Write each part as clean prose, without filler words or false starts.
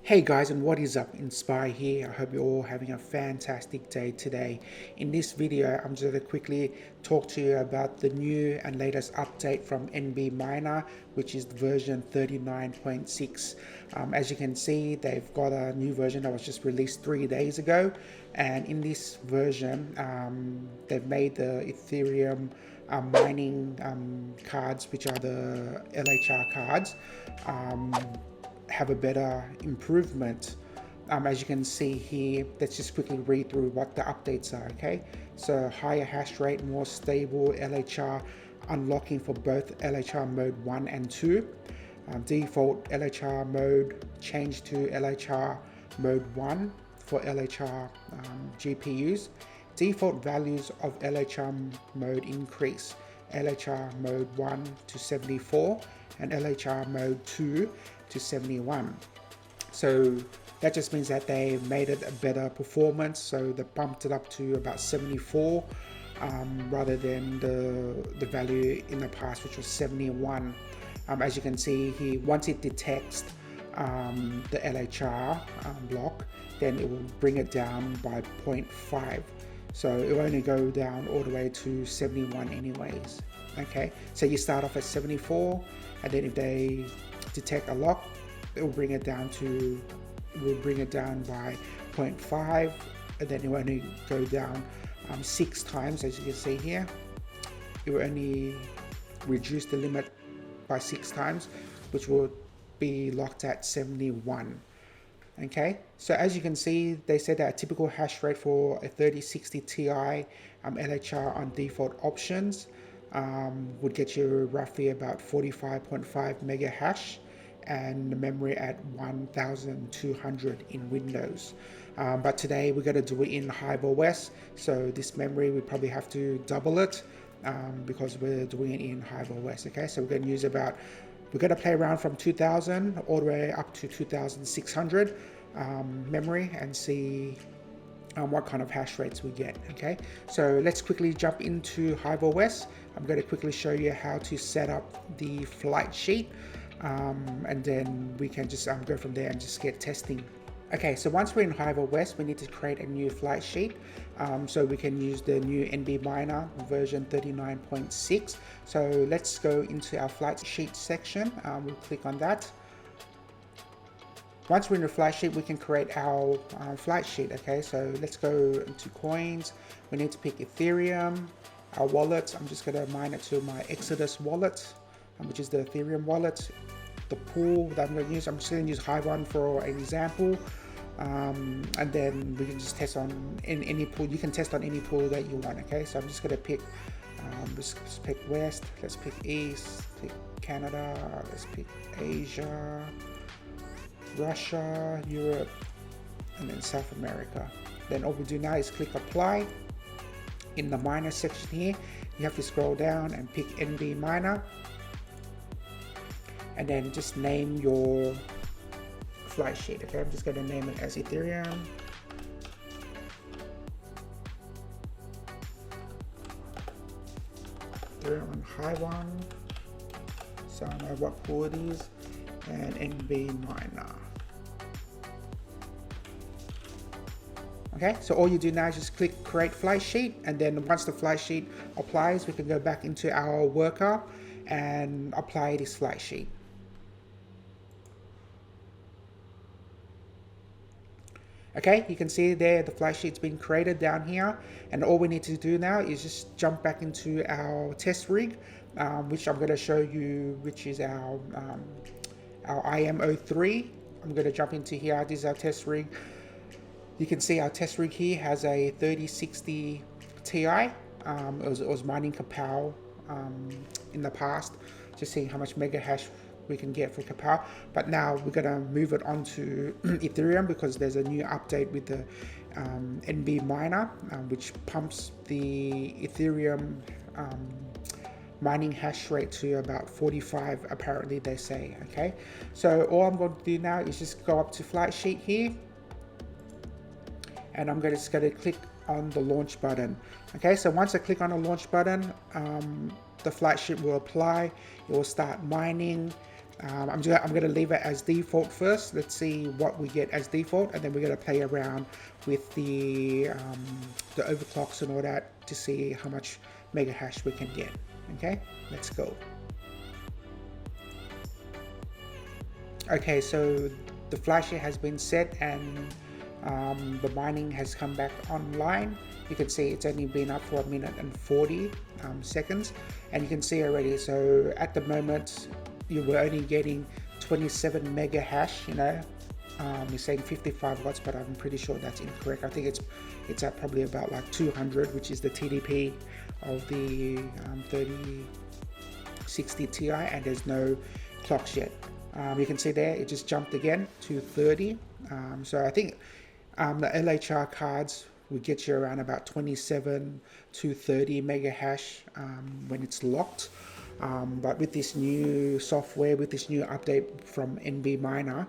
Hey guys, and what is up? Inspyr here. I hope you're all having a fantastic day today. In this video, I'm just going to quickly talk to you about the new and latest update from NBminer, which is version 39.6. As you can see, they've got a new version that was just released 3 days ago, and in this version, they've made the Ethereum mining cards, which are the LHR cards, have a better improvement. As you can see here, let's just quickly read through what the updates are. Okay, so higher hash rate, more stable LHR, unlocking for both LHR mode 1 and 2. Default LHR mode changed to LHR mode 1 for LHR GPUs. Default values of LHR mode increase. LHR mode 1 to 74 and LHR mode 2 to 71. So that just means that they made it a better performance, so they bumped it up to about 74 rather than the value in the past, which was 71. As you can see here, once it detects the LHR block, then it will bring it down by 0.5. So it will only go down all the way to 71 anyways. Okay, so you start off at 74, and then if they detect a lock, it will bring it down by 0.5, and then it will only go down 6 times. As you can see here, it will only reduce the limit by 6 times, which will be locked at 71. Okay, so as you can see, they said that a typical hash rate for a 3060 Ti LHR on default options would get you roughly about 45.5 mega hash, and the memory at 1200 in Windows. But today we're going to do it in HiveOS, so this memory we probably have to double it because we're doing it in HiveOS. Okay, so we're going to use we're going to play around from 2000 all the way up to 2600 memory and see what kind of hash rates we get. Okay, so let's quickly jump into HiveOS. I'm going to quickly show you how to set up the flight sheet, and then we can just go from there and just get testing. Okay, so once we're in HiveOS, we need to create a new flight sheet, so we can use the new NBminer version 39.6. So let's go into our flight sheet section. We'll click on that. Once we're in the flight sheet, we can create our flight sheet. Okay, so let's go into coins. We need to pick Ethereum. Our wallet, I'm just going to mine it to my Exodus wallet, which is the Ethereum wallet. The pool that I'm going to use, I'm just going to use Hive One for an example, and then we can just test on in any pool. You can test on any pool that you want. Okay, so I'm just going to pick, let's pick West, let's pick East, pick Canada, let's pick Asia, Russia, Europe, and then South America. Then all we do now is click apply. In the miner section here, you have to scroll down and pick NBminer, and then just name your flight sheet. Okay, I'm just going to name it as Ethereum. Ethereum on Hive One, so I know what pool it is, and NBminer. Okay, so all you do now is just click create flight sheet, and then once the flight sheet applies, we can go back into our worker and apply this flight sheet. Okay, you can see there the flight sheet's been created down here, and all we need to do now is just jump back into our test rig, which I'm going to show you, which is our IM03. I'm going to jump into here. This is our test rig. You can see our test rig here has a 3060 Ti. It was mining Kapow in the past, just seeing how much mega hash we can get for Kapow. But now we're going to move it onto Ethereum because there's a new update with the NBminer, which pumps the Ethereum mining hash rate to about 45, apparently they say. Okay, so all I'm going to do now is just go up to flight sheet here, and I'm just going to click on the launch button. Okay, so once I click on the launch button, the flight sheet will apply. It will start mining. I'm going to leave it as default first. Let's see what we get as default, and then we're going to play around with the overclocks and all that to see how much mega hash we can get. Okay, let's go. Okay, so the flasher has been set and the mining has come back online. You can see it's only been up for 1 minute and 40 seconds, and you can see already, so at the moment you were only getting 27 mega hash. You're saying 55 watts, but I'm pretty sure that's incorrect. I think it's at probably about like 200, which is the TDP of the 3060 Ti, and there's no clocks yet. You can see there it just jumped again to 30. So I think the LHR cards will get you around about 27 to 30 mega hash when it's locked. But with this new software, with this new update from NBminer,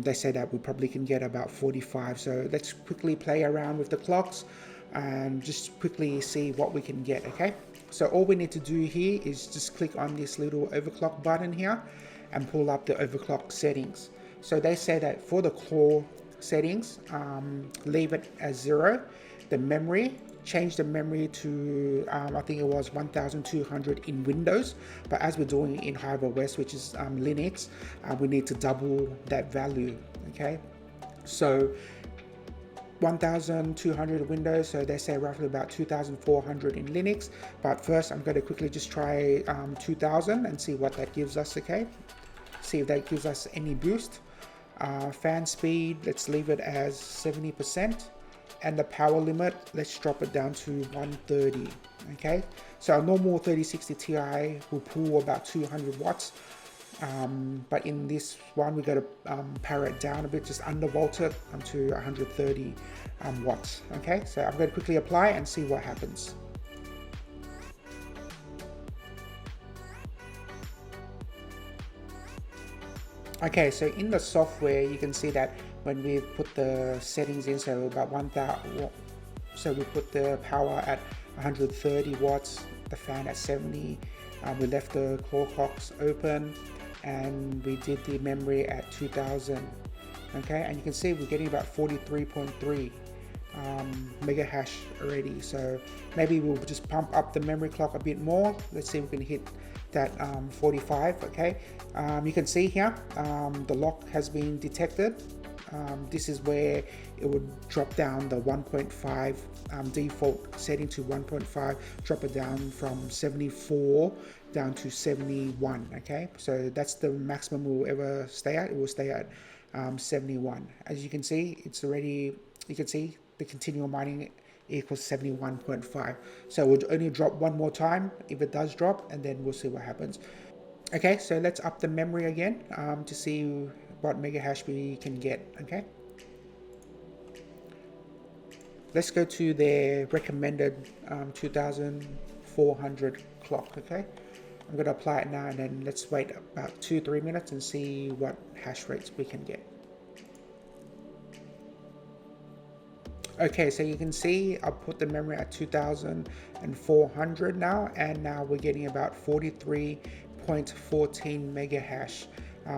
they say that we probably can get about 45. So let's quickly play around with the clocks and just quickly see what we can get. Okay, so all we need to do here is just click on this little overclock button here and pull up the overclock settings. So they say that for the core settings, leave it as 0. The memory, change the memory to I think it was 1200 in Windows, but as we're doing in HyperWest, which is Linux, we need to double that value. Okay, so 1200 Windows, so they say roughly about 2400 in Linux, but first I'm going to quickly just try 2000 and see what that gives us. Okay, see if that gives us any boost. Fan speed, let's leave it as 70%, and the power limit, let's drop it down to 130. Okay, so a normal 3060 Ti will pull about 200 watts, but in this one we got to power it down a bit, just undervolt it to 130 watts. Okay, so I'm going to quickly apply and see what happens. Okay, so in the software you can see that when we put the settings in, so about 1000, so we put the power at 130 watts, the fan at 70, we left the core clocks open, and we did the memory at 2000. Okay, and you can see we're getting about 43.3 mega hash already. So maybe we'll just pump up the memory clock a bit more. Let's see if we can hit that 45. Okay, you can see here the lock has been detected. This is where it would drop down the 1.5 default setting to 1.5, drop it down from 74 down to 71. Okay, so that's the maximum we'll ever stay at. It will stay at 71. As you can see, it's already, you can see the continual mining equals 71.5. So we'll only drop one more time if it does drop, and then we'll see what happens. Okay, so let's up the memory again to see what mega hash we can get. Okay, let's go to their recommended 2400 clock. Okay, I'm going to apply it now, and then let's wait about 2-3 minutes and see what hash rates we can get. Okay, so you can see I put the memory at 2400 now, and now we're getting about 43.14 mega hash.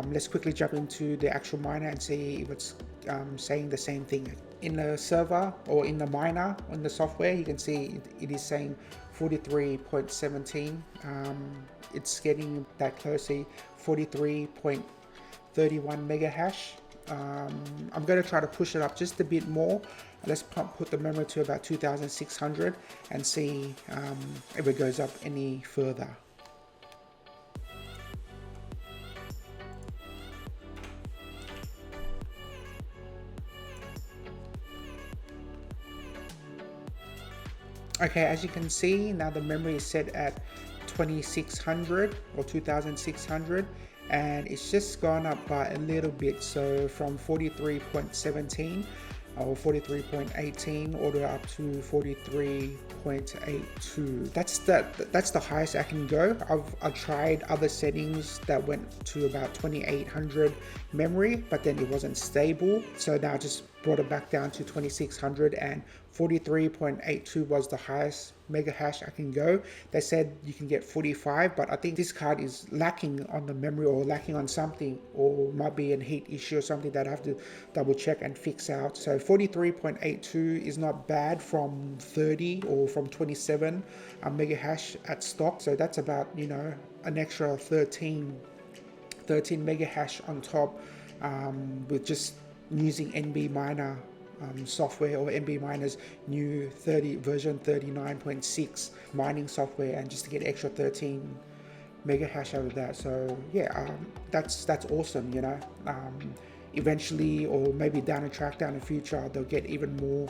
Let's quickly jump into the actual miner and see if it's saying the same thing. In the server or in the miner, in the software, you can see it is saying 43.17. It's getting that close, 43.31 mega hash. I'm going to try to push it up just a bit more. Let's put the memory to about 2600 and see if it goes up any further. Okay, as you can see, now the memory is set at 2600 or 2600, and it's just gone up by a little bit, so from 43.17 or 43.18 all the way up to 43.82. That's the highest I can go. I've tried other settings that went to about 2800 memory, but then it wasn't stable, so now I just brought it back down to 2600, and 43.82 was the highest mega hash I can go. They said you can get 45, but I think this card is lacking on the memory or lacking on something, or might be a heat issue or something that I have to double check and fix out. So 43.82 is not bad from 30 or from 27 mega hash at stock. So that's about, you know, an extra 13 mega hash on top, with just using NBminer software, or NBminer's new version 39.6 mining software, and just to get extra 13 mega hash out of that. So yeah, that's awesome, you know. Eventually, or maybe down the track, down the future, they'll get even more,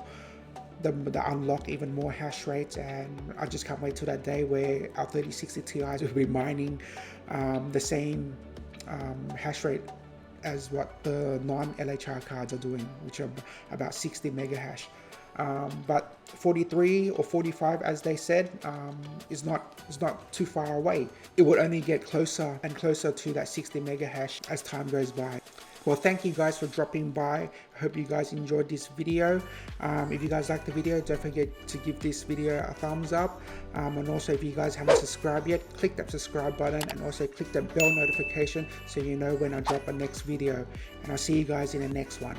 the unlock even more hash rates, and I just can't wait till that day where our 3060 Ti's will be mining the same hash rate as what the non-LHR cards are doing, which are about 60 mega hash. But 43 or 45, as they said, is not too far away. It would only get closer and closer to that 60 mega hash as time goes by. Well, thank you guys for dropping by. I hope you guys enjoyed this video. If you guys liked the video, don't forget to give this video a thumbs up. And also, if you guys haven't subscribed yet, click that subscribe button, and also click that bell notification so you know when I drop a next video. And I'll see you guys in the next one.